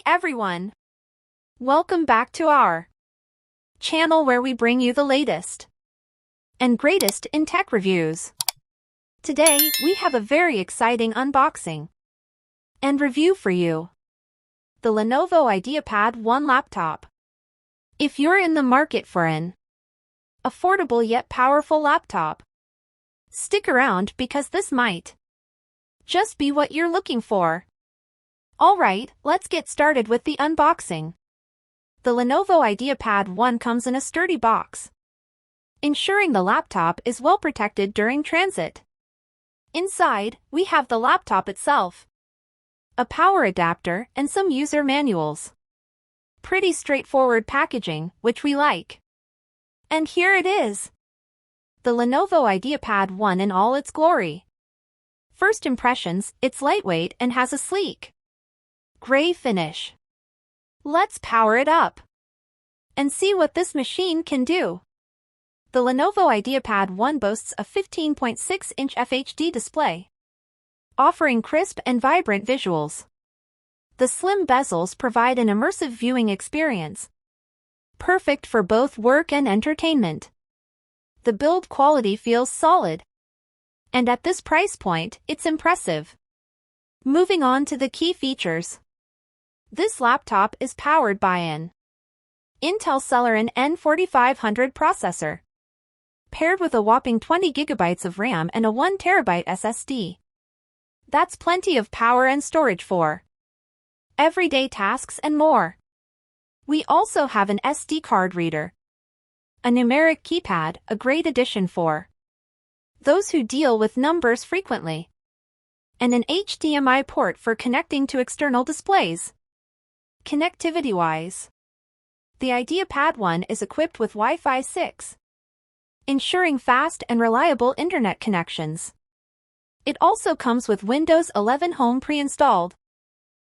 everyone! Welcome back to our channel where we bring you the latest and greatest in tech reviews. Today, we have a very exciting unboxing and review for you. The Lenovo IdeaPad 1 laptop. If you're in the market for an affordable yet powerful laptop, stick around because this might just be what you're looking for. Alright, let's get started with the unboxing. The Lenovo IdeaPad 1 comes in a sturdy box, ensuring the laptop is well protected during transit. Inside, we have the laptop itself, a power adapter, and some user manuals. Pretty straightforward packaging, which we like. And here it is, the Lenovo IdeaPad 1 in all its glory. First impressions, it's lightweight and has a sleek gray finish. Let's power it up and see what this machine can do. The Lenovo IdeaPad 1 boasts a 15.6-inch FHD display, offering crisp and vibrant visuals. The slim bezels provide an immersive viewing experience, perfect for both work and entertainment. The build quality feels solid, and at this price point, it's impressive. Moving on to the key features. This laptop is powered by an Intel Celeron N4500 Processor, paired with a whopping 20 GB of RAM and a 1 TB SSD. That's plenty of power and storage for everyday tasks and more. We also have an SD card reader, a Numeric Keypad, a great addition for those who deal with numbers frequently, and an HDMI port for connecting to external displays. Connectivity-wise, the IdeaPad 1 is equipped with Wi-Fi 6, ensuring fast and reliable internet connections. It also comes with Windows 11 Home pre-installed,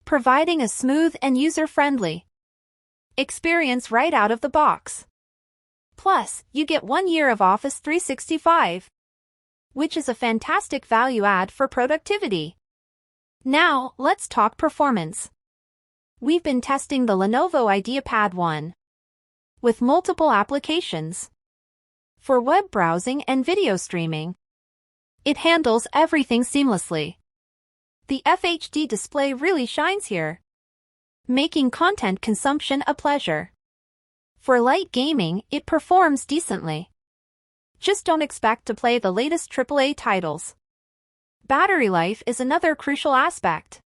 providing a smooth and user-friendly experience right out of the box. Plus, you get 1 year of Office 365, which is a fantastic value add for productivity. Now, let's talk performance. We've been testing the Lenovo IdeaPad 1 with multiple applications. For web browsing and video streaming, it handles everything seamlessly. The FHD display really shines here, making content consumption a pleasure. For light gaming, it performs decently. Just don't expect to play the latest AAA titles. Battery life is another crucial aspect,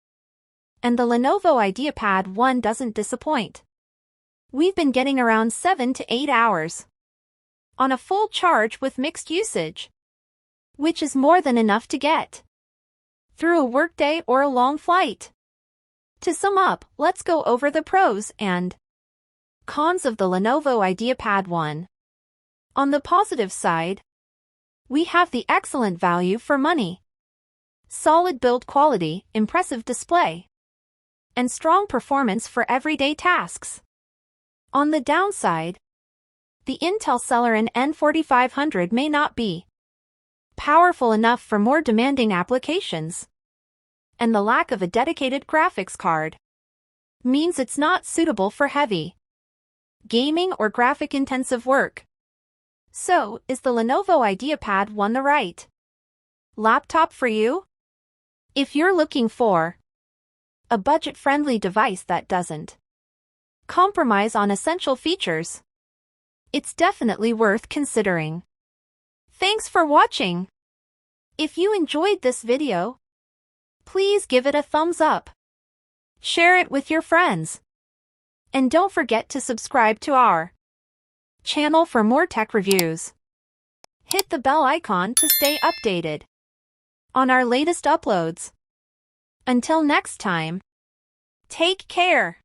and the Lenovo IdeaPad 1 doesn't disappoint. We've been getting around 7 to 8 hours on a full charge with mixed usage, which is more than enough to get through a workday or a long flight. To sum up, let's go over the pros and cons of the Lenovo IdeaPad 1. On the positive side, we have the excellent value for money, solid build quality, impressive display, and strong performance for everyday tasks. On the downside, the Intel Celeron N4500 may not be powerful enough for more demanding applications, and the lack of a dedicated graphics card means it's not suitable for heavy gaming or graphic-intensive work. So, is the Lenovo IdeaPad 1 the right laptop for you? If you're looking for a budget-friendly device that doesn't compromise on essential features, it's definitely worth considering. Thanks for watching. If you enjoyed this video, please give it a thumbs up, share it with your friends, and don't forget to subscribe to our channel for more tech reviews. Hit the bell icon to stay updated on our latest uploads. Until next time, take care.